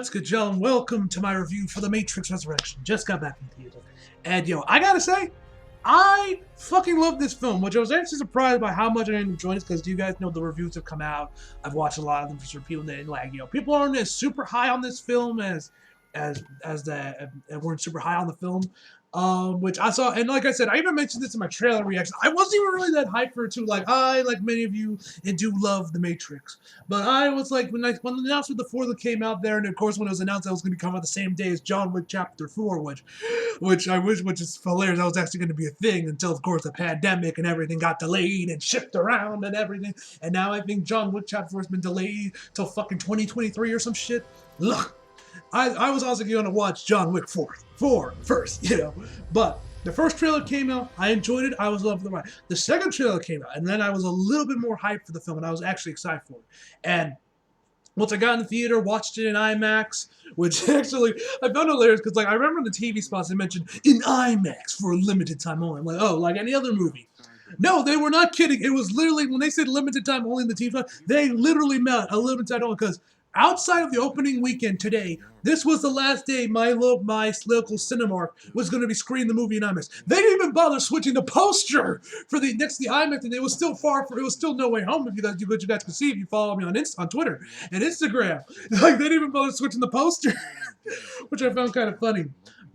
What's good, Joe? Welcome to my review for The Matrix Resurrection. Just got back from the theater. And yo, I gotta say, I fucking love this film, which I was actually surprised by how much I enjoyed it, because you guys know the reviews have come out. I've watched a lot of them for people that like, people aren't as super high on this film as weren't super high on the film. Which I saw, and like I said, I even mentioned this in my trailer reaction. I wasn't even really that hyped for it too. Like I, like many of you, and do love The Matrix, but I was like, when the announcement before that came out there, and of course when it was announced that it was going to come out the same day as John Wick Chapter 4, which is hilarious. That was actually going to be a thing until, of course, the pandemic and everything got delayed and shipped around and everything. And now I think John Wick Chapter 4 has been delayed till fucking 2023 or some shit. Look. I was also going to watch John Wick 4 first, But the first trailer came out. I enjoyed it. I was loving the ride. The second trailer came out, and then I was a little bit more hyped for the film, and I was actually excited for it. And once I got in the theater, watched it in IMAX, which actually I found hilarious because, like, I remember in the TV spots they mentioned in IMAX for a limited time only. I'm like, oh, like any other movie. No, they were not kidding. It was literally, when they said limited time only in the TV spot, they literally meant a limited time only, because outside of the opening weekend today, this was the last day my local Cinemark was going to be screening the movie in IMAX. They didn't even bother switching the poster for the next to the IMAX, and it was still it was still No Way Home. If you guys can see if you follow me on Twitter and Instagram, like they didn't even bother switching the poster, which I found kind of funny.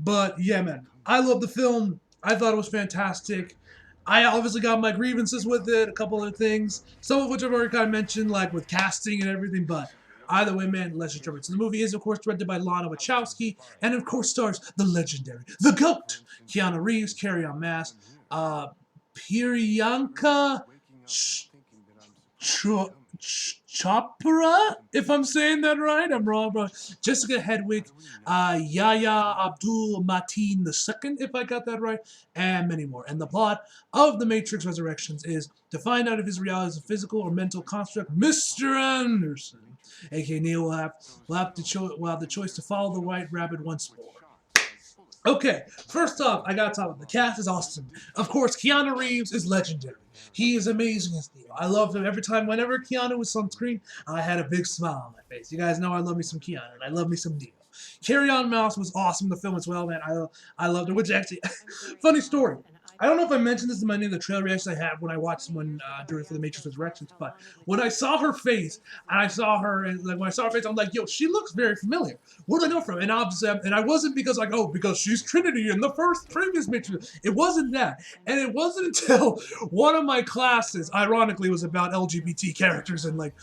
But yeah, man, I love the film. I thought it was fantastic. I obviously got my grievances with it, a couple of things, some of which I've already kind of mentioned, like with casting and everything, but either way, man, let's just jump into the movie. Is, of course, directed by Lana Wachowski, and of course stars the legendary, the GOAT, Keanu Reeves, Carry-On Mass, Priyanka Chopra, if I'm saying that right. I'm wrong, bro. Jessica Hedwig, Yahya Abdul-Mateen II, if I got that right, and many more. And the plot of The Matrix Resurrections is to find out if his reality is a physical or mental construct. Mr. Anderson, aka Neo, will have the choice to follow the white rabbit once more. Okay, first off, I gotta talk about the cast is awesome. Of course, Keanu Reeves is legendary. He is amazing as Neo. I loved him every time. Whenever Keanu was on screen, I had a big smile on my face. You guys know I love me some Keanu, and I love me some Neo. Carry-On Mouse was awesome in the film as well, man. I loved it, which actually, funny story. I don't know if I mentioned this in any of the trailer reactions I had when I watched one during for The Matrix Resurrections, but when I saw her face, and I saw her, and like when I saw her face, I'm like, yo, she looks very familiar. What do I know from? And obviously, and I wasn't because like, oh, because she's Trinity in the previous Matrix. It wasn't that, and it wasn't until one of my classes, ironically, was about LGBT characters and like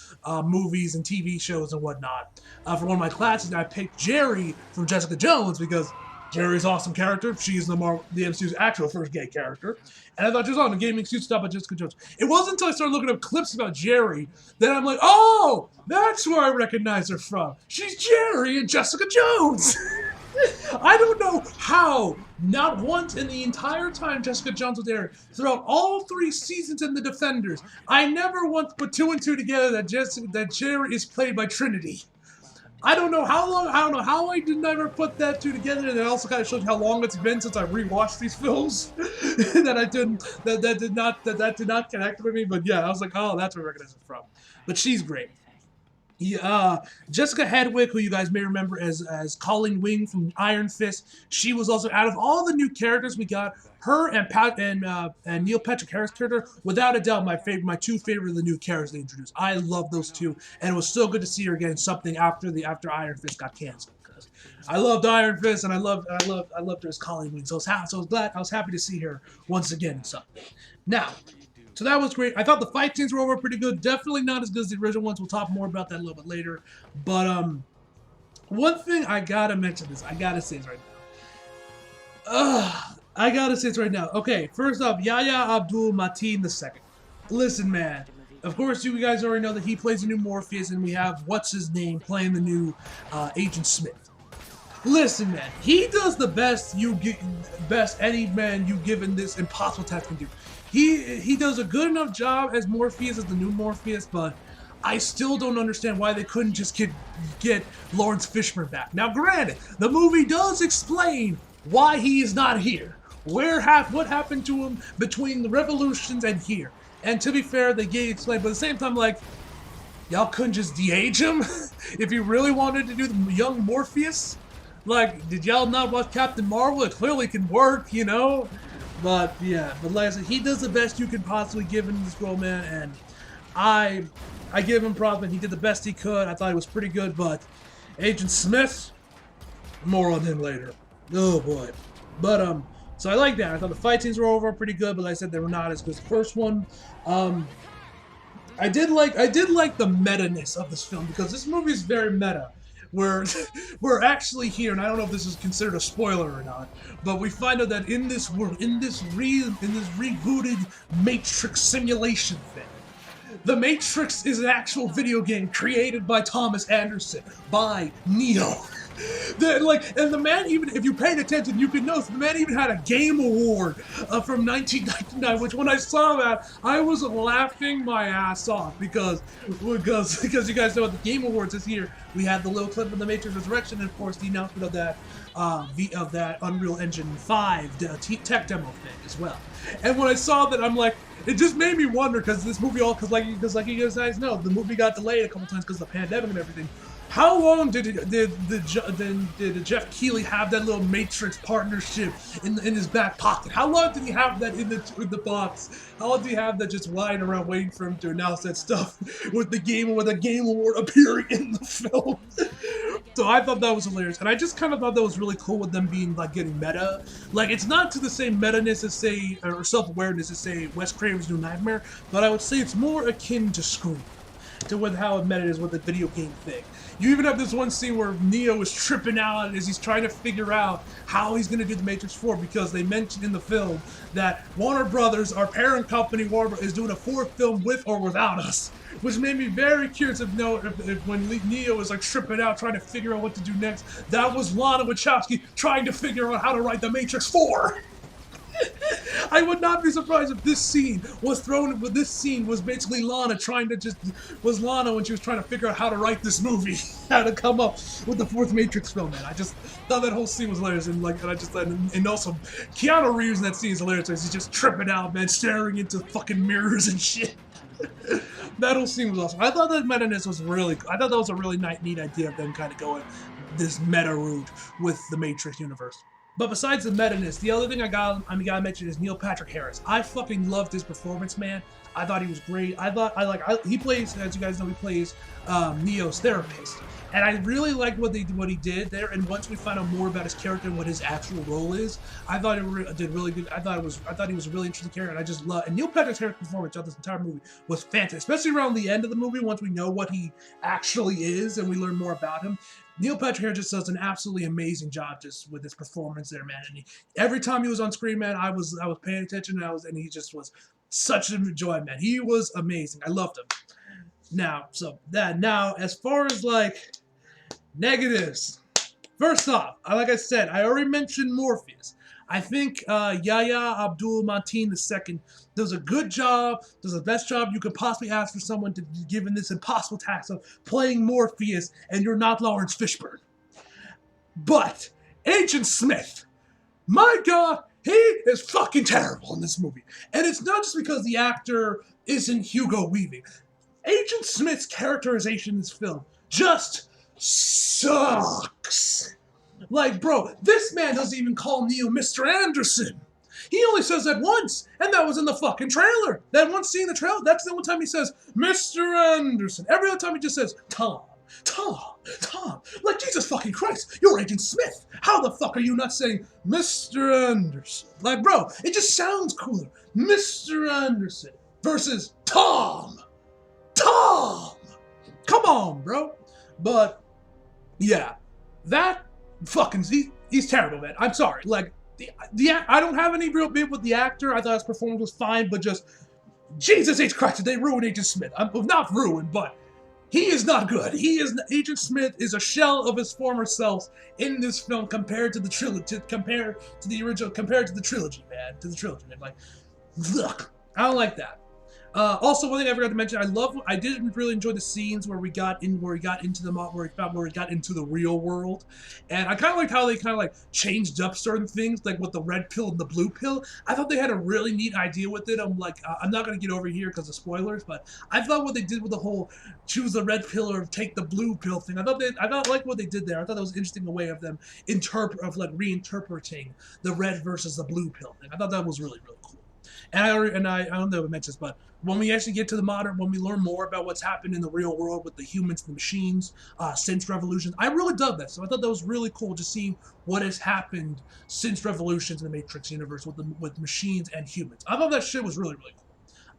movies and TV shows and whatnot. For one of my classes, I picked Jerry from Jessica Jones because Jerry's awesome character. She's the MCU's actual first gay character. And I thought she was on the gaming suit stuff by Jessica Jones. It wasn't until I started looking up clips about Jerry that I'm like, oh, that's where I recognize her from. She's Jerry in Jessica Jones. I don't know how, not once in the entire time Jessica Jones was there, throughout all 3 seasons in The Defenders, I never once put 2 and 2 together that Jerry is played by Trinity. I don't know how long. I don't know how I did never put that 2 together, and it also kind of shows how long it's been since I rewatched these films that did not connect with me. But yeah, I was like, oh, that's where I recognize it from. But she's great. Jessica Hedwig, who you guys may remember as Colleen Wing from Iron Fist, she was also, out of all the new characters we got, her and Neil Patrick Harris' character, without a doubt, my 2 favorite of the new characters they introduced. I love those 2, and it was so good to see her again something after Iron Fist got canceled. Because I loved Iron Fist, and I loved her as Colleen Wing. So I was happy to see her once again in something. Now. So that was great. I thought the fight scenes were overall pretty good. Definitely not as good as the original ones. We'll talk more about that a little bit later. But one thing I gotta mention this. I gotta say this right now. Okay, first off, Yahya Abdul-Mateen II. Listen, man. Of course, you guys already know that he plays the new Morpheus, and we have what's his name playing the new Agent Smith. Listen, man. He does the best any man you given this impossible task can do. He does a good enough job as Morpheus, as the new Morpheus, but I still don't understand why they couldn't just get Lawrence Fishburne back. Now, granted, the movie does explain why he is not here. What happened to him between the Revolutions and here. And to be fair, they gave explain, but at the same time, like, y'all couldn't just de-age him if you really wanted to do the young Morpheus. Like, did y'all not watch Captain Marvel? It clearly can work, you know? But yeah, but like I said, he does the best you can possibly give in this role, man, and I give him props, and he did the best he could. I thought he was pretty good, but Agent Smith, more on him later. Oh boy. But so I like that. I thought the fight scenes were overall pretty good, but like I said, they were not as good as the first one. I did like the meta-ness of this film, because this movie is very meta. We're actually here, and I don't know if this is considered a spoiler or not, but we find out that in this world, in this rebooted Matrix simulation thing, the Matrix is an actual video game created by Thomas Anderson, by Neo. And the man, even if you paid attention, you could notice the man even had a game award from 1999. Which, when I saw that, I was laughing my ass off because you guys know what the Game Awards this year. We had the little clip of the Matrix Resurrection, and of course the announcement of that Unreal Engine 5 tech demo thing as well. And when I saw that, I'm like, it just made me wonder, because this movie like you guys know, the movie got delayed a couple times because of the pandemic and everything. How long did Jeff Keighley have that little Matrix partnership in his back pocket? How long did he have that in the box? How long did he have that just lying around waiting for him to announce that stuff with a Game Award appearing in the film? So I thought that was hilarious, and I just kind of thought that was really cool with them being like getting meta. Like, it's not to the same meta-ness as, say, or self-awareness as, say, Wes Craven's New Nightmare, but I would say it's more akin to Scream, to with how meta it is with the video game thing. You even have this one scene where Neo is tripping out as he's trying to figure out how he's going to do the Matrix 4, because they mentioned in the film that Warner Brothers, our parent company, Warner, is doing a fourth film with or without us. Which made me very curious if when Neo was like tripping out trying to figure out what to do next, that was Lana Wachowski trying to figure out how to write the Matrix 4. I would not be surprised if this scene was basically Lana when she was trying to figure out how to write this movie, how to come up with the fourth Matrix film, man. I just thought that whole scene was hilarious, and also Keanu Reeves in that scene is hilarious, as he's just tripping out, man, staring into fucking mirrors and shit. That whole scene was awesome. I thought that meta-ness was I thought that was a really neat idea of them kind of going this meta route with the Matrix universe. But besides the meta-ness, the other thing I gotta mention is Neil Patrick Harris. I fucking loved his performance, man. I thought he was great. He plays, as you guys know, he plays Neo's therapist. And I really liked what he did there. And once we find out more about his character and what his actual role is, I thought it did really good. I thought he was a really interesting character, and I just love. And Neil Patrick Harris' performance throughout this entire movie was fantastic, especially around the end of the movie, once we know what he actually is and we learn more about him. Neil Patrick Harris just does an absolutely amazing job just with his performance there, man. And every time he was on screen, man, I was paying attention, and he just was such a joy, man. He was amazing. I loved him. Now, as far as like negatives, first off, like I said, I already mentioned Morpheus. I think Yahya Abdul-Mateen II does a good job, does the best job you could possibly ask for someone to be given this impossible task of playing Morpheus, and you're not Lawrence Fishburne. But Agent Smith, my God, he is fucking terrible in this movie. And it's not just because the actor isn't Hugo Weaving. Agent Smith's characterization in this film just sucks. Like, bro, this man doesn't even call Neo Mr. Anderson. He only says that once, and that was in the fucking trailer. That one scene in the trailer, that's the one time he says, Mr. Anderson. Every other time he just says, Tom. Like, Jesus fucking Christ, you're Agent Smith. How the fuck are you not saying Mr. Anderson? Like, bro, it just sounds cooler. Mr. Anderson versus Tom. Come on, bro. But, yeah, that fucking, he's terrible, man. I'm sorry. Like, I don't have any real beef with the actor. I thought his performance was fine, but just, Jesus H. Christ, did they ruin Agent Smith? Not ruined, but he is not good. Agent Smith is a shell of his former self in this film compared to the trilogy, compared to the trilogy, man. Like, ugh, I don't like that. Also, one thing I forgot to mention, I didn't really enjoy the scenes where we got into where we got into the real world, and I kind of liked how they kind of like changed up certain things, like with the red pill and the blue pill. I thought they had a really neat idea with it. I'm like, I'm not gonna get over here because of spoilers, but I thought what they did with the whole choose the red pill or take the blue pill thing. I thought like what they did there. I thought that was an interesting way of them reinterpreting the red versus the blue pill thing. I thought that was really cool. I don't know if I mentioned this, but when we actually get to when we learn more about what's happened in the real world with the humans and the machines since Revolution, I really dug that. So I thought that was really cool, just seeing what has happened since Revolutions in the Matrix universe with machines and humans. I thought that shit was really cool.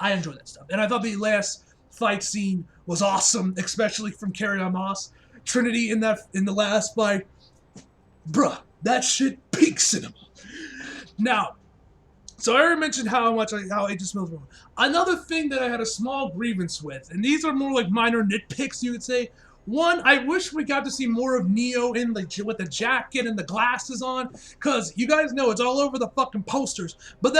I enjoyed that stuff, and I thought the last fight scene was awesome, especially from Carry-On Moss. Trinity in the last fight, bruh, that shit peak cinema. Now, so I already mentioned how Agent Smith's movie. Another thing that I had a small grievance with, and these are more like minor nitpicks, you could say. One, I wish we got to see more of Neo with the jacket and the glasses on, cause you guys know it's all over the fucking posters. But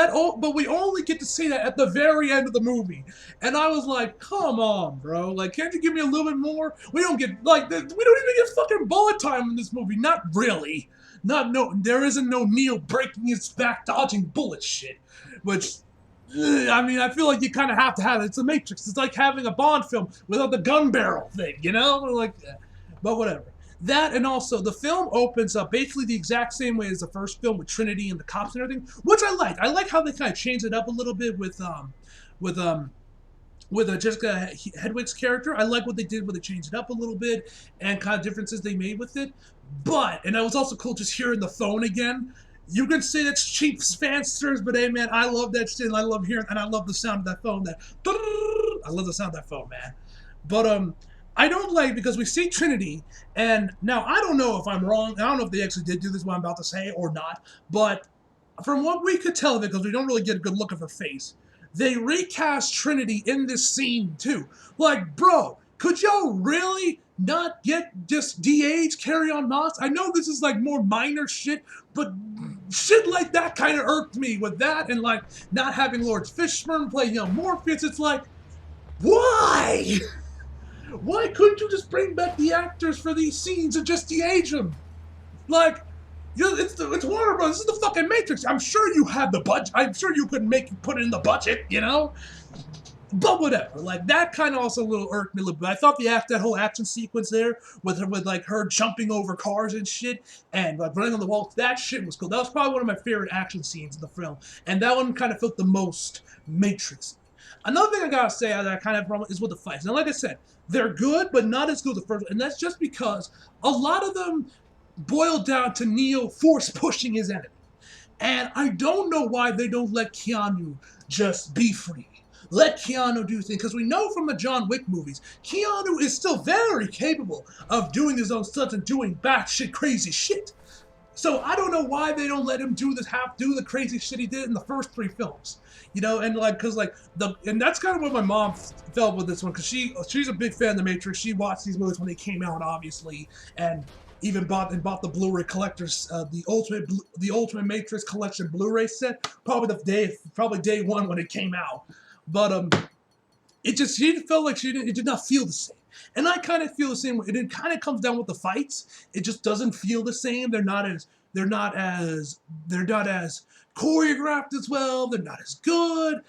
we only get to see that at the very end of the movie, and I was like, come on, bro, like, can't you give me a little bit more? We don't even get fucking bullet time in this movie, not really. There isn't no Neo breaking his back, dodging bullet shit, which, I mean, I feel like you kind of have to have it. It's a Matrix. It's like having a Bond film without the gun barrel thing, you know? Like, but whatever. That, and also the film opens up basically the exact same way as the first film with Trinity and the cops and everything, which I like. I like how they kind of changed it up a little bit with Jessica Hedwig's character. I like what they did when they changed it up a little bit and kind of differences they made with it. And it was also cool just hearing the phone again. You can say that's cheap fan service, but hey, man, I love that shit, and I love hearing, and I love the sound of that phone. I love the sound of that phone, man. But I don't like, because we see Trinity, and now I don't know if I'm wrong. I don't know if they actually did do this, what I'm about to say, or not. But from what we could tell of it, because we don't really get a good look of her face, they recast Trinity in this scene too. Like, bro, could y'all really not get just de-age Carry-On Moss? I know this is like more minor shit, but shit like that kind of irked me with that, and like not having Lawrence Fishburne play young Morpheus. It's like, why? Why couldn't you just bring back the actors for these scenes and just de-age them? Like, it's Warner Bros. This is the fucking Matrix. I'm sure you have the budget. I'm sure you could put it in the budget, you know? But whatever. Like, that kind of also a little irked me a little bit. I thought that whole action sequence there with her jumping over cars and shit and like running on the wall, that shit was cool. That was probably one of my favorite action scenes in the film. And that one kind of felt the most Matrix. Another thing I gotta say that I kind of have a problem is with the fights. Now, like I said, they're good, but not as good as the first one. And that's just because a lot of them boil down to Neo force pushing his enemy. And I don't know why they don't let Keanu just be free. Let Keanu do things, because we know from the John Wick movies, Keanu is still very capable of doing his own stunts and doing batshit crazy shit. So I don't know why they don't let him do the crazy shit he did in the first 3 films. You know, and like, and that's kind of what my mom felt with this one, because she's a big fan of The Matrix. She watched these movies when they came out, obviously, and even bought the Blu-ray collectors, the Ultimate Matrix Collection Blu-ray set, probably day 1 when it came out. But she felt like it did not feel the same. And I kind of feel the same way. It kind of comes down with the fights. It just doesn't feel the same. They're not as choreographed as well. They're not as good.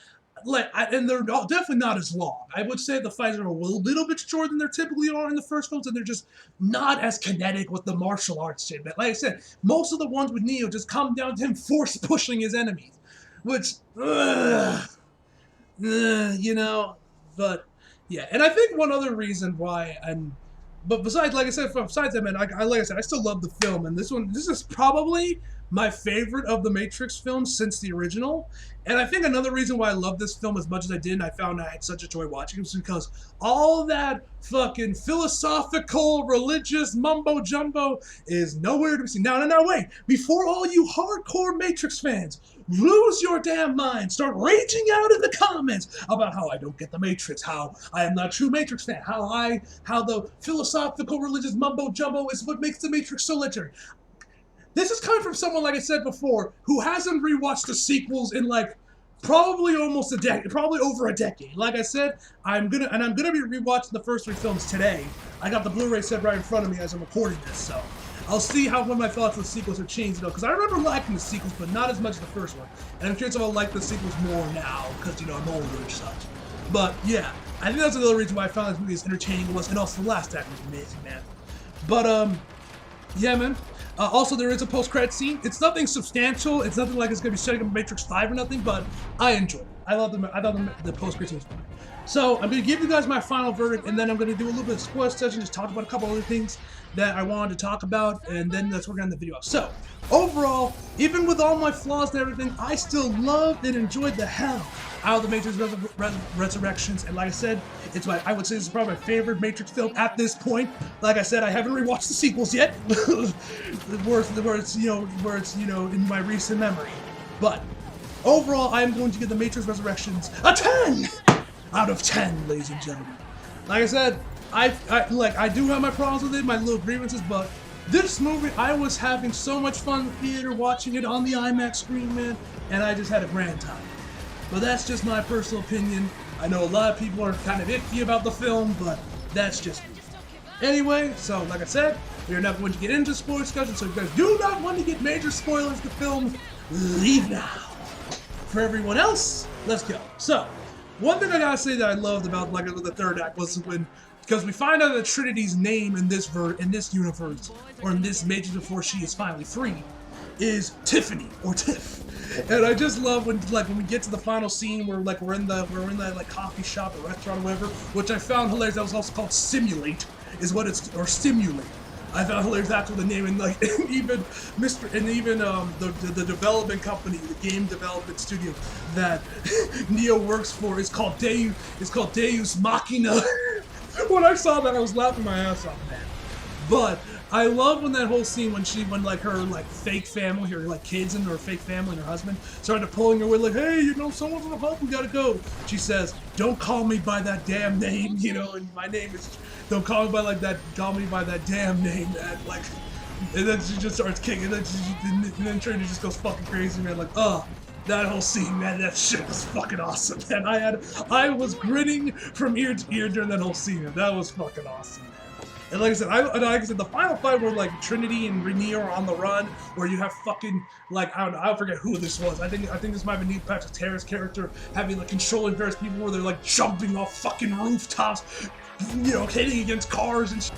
And they're definitely not as long. I would say the fights are a little bit shorter than they typically are in the first films, and they're just not as kinetic with the martial arts shit. But like I said, most of the ones with Neo just come down to him force pushing his enemies, which, you know, but yeah. And I think one other reason why, but besides that, man, like I said, I still love the film, and this is probably my favorite of the Matrix films since the original. And I think another reason why I love this film as much as I did, and I found I had such a joy watching it, was because all that fucking philosophical, religious mumbo-jumbo is nowhere to be seen. Now, wait. Before all you hardcore Matrix fans lose your damn mind, start raging out in the comments about how I don't get the Matrix, how I am not a true Matrix fan, how the philosophical, religious mumbo-jumbo is what makes the Matrix so legendary. This is coming from someone, like I said before, who hasn't rewatched the sequels in like probably almost a decade, probably over a decade. Like I said, I'm gonna be rewatching the first 3 films today. I got the Blu-ray set right in front of me as I'm recording this, so I'll see how my thoughts on the sequels have changed, though, because I remember liking the sequels, but not as much as the first one. And I'm curious if I'll like the sequels more now, because, you know, I'm older and such. But, yeah, I think that's another reason why I found this movie as entertaining as it was, and also the last act was amazing, man. But, yeah, man. Also, there is a post-credit scene. It's nothing substantial. It's nothing like it's going to be setting up Matrix 5 or nothing, but I enjoyed it. I thought the post-credit scene was fun. So, I'm going to give you guys my final verdict, and then I'm going to do a little bit of spoiler session, just talk about a couple other things that I wanted to talk about, and then that's where we're going to end the video. So, overall, even with all my flaws and everything, I still loved and enjoyed the hell out of the Matrix Resurrections, and like I said, I would say this is probably my favorite Matrix film at this point. Like I said, I haven't rewatched the sequels yet, where it's in my recent memory. But overall, I am going to give the Matrix Resurrections a 10 out of 10, ladies and gentlemen. Like I said, I do have my problems with it, my little grievances, but this movie, I was having so much fun in the theater watching it on the IMAX screen, man, and I just had a grand time. But that's just my personal opinion. I know a lot of people are kind of iffy about the film, but that's just me. Anyway, so like I said, we are not going to get into spoiler discussion, so if you guys do not want to get major spoilers of the film, leave now. For everyone else, let's go. So, one thing I gotta say that I loved about the third act was because we find out that Trinity's name in this universe, or in this Matrix before she is finally free, is Tiffany or Tiff. And I just love when we get to the final scene where we're in that coffee shop or restaurant or whatever, which I found hilarious. That was also called Simulate, or Stimulate. I found hilarious that's what the name, and even the development company, the game development studio that Neo works for is called Deus Machina. When I saw that, I was laughing my ass off, man. But I love when that whole scene when her fake family, her kids and her fake family and her husband started pulling her away, hey, someone's gonna help, we gotta go. She says, don't call me by that damn name, and my name is, don't call me by that damn name, man. And then she just starts kicking, and then Trinity just goes fucking crazy, man, that whole scene, man, that shit was fucking awesome, man. I was grinning from ear to ear during that whole scene, man. That was fucking awesome, man. And like I said, the final fight where Trinity and Neo are on the run, where you have fucking I forget who this was. I think this might have been Neil Patrick Harris' character having controlling various people where they're jumping off fucking rooftops, hitting against cars and shit.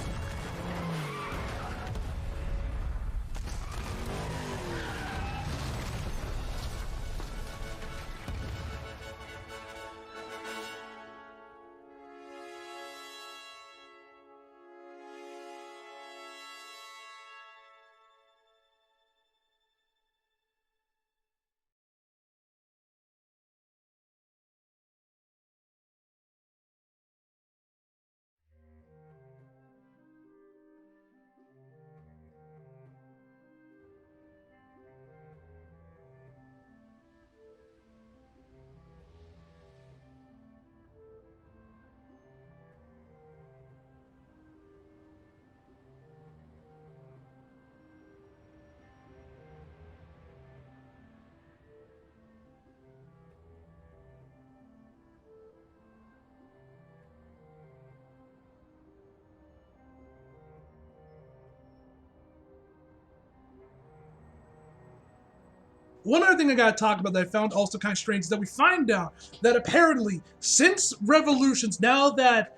One other thing I gotta talk about that I found also kind of strange is that we find out that apparently since Revolutions, now that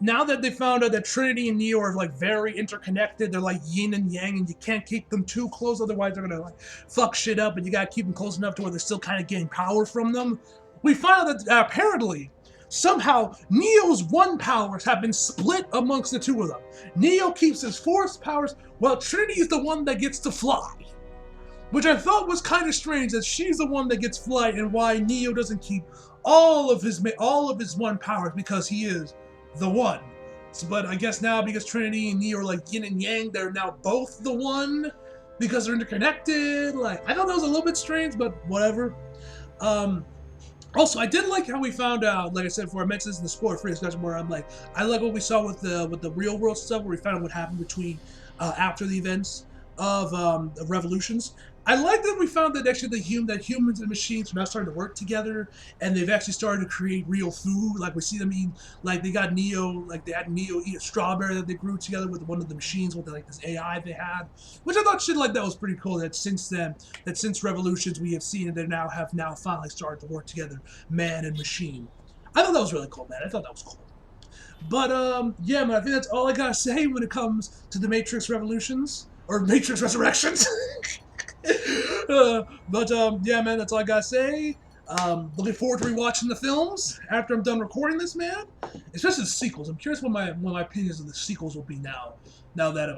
they found out that Trinity and Neo are very interconnected, they're like yin and yang, and you can't keep them too close, otherwise they're gonna fuck shit up, and you gotta keep them close enough to where they're still kind of getting power from them. We find out that apparently somehow Neo's one powers have been split amongst the two of them. Neo keeps his force powers, while Trinity is the one that gets to fly. Which I thought was kind of strange, that she's the one that gets flight, and why Neo doesn't keep all of his one powers, because he is the one. So, but I guess now because Trinity and Neo are yin and yang, they're now both the one because they're interconnected. I thought that was a little bit strange, but whatever. Also, I did like how we found out, like I said before, I mentioned this in the spoiler-free discussion, where I like what we saw with the real world stuff, where we found out what happened between after the events of Revolutions. I like that we found that actually that humans and machines are now starting to work together, and they've actually started to create real food. Like we see them eating, like they got Neo, like they had Neo eat a strawberry that they grew together with one of the machines with like this AI they had, which I thought shit like that was pretty cool. That since then, that since Revolutions we have seen, and they have now finally started to work together, man and machine. I thought that was really cool, man. I thought that was cool. But yeah, man, I think that's all I gotta say when it comes to the Matrix Revolutions or Matrix Resurrections. Yeah, man, that's all I gotta say. Looking forward to rewatching the films after I'm done recording this, man. Especially the sequels. I'm curious what my opinions of the sequels will be now. Now that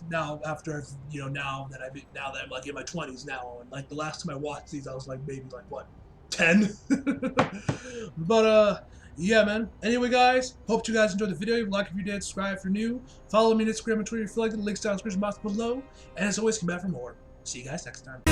now after I've now that I'm like in my 20s now, and like the last time I watched these, I was like maybe like what 10. But yeah, man. Anyway, guys, hope you guys enjoyed the video. Like if you did, subscribe if you're new. Follow me on Instagram and Twitter if you like. The links down in the description box below. And as always, come back for more. See you guys next time.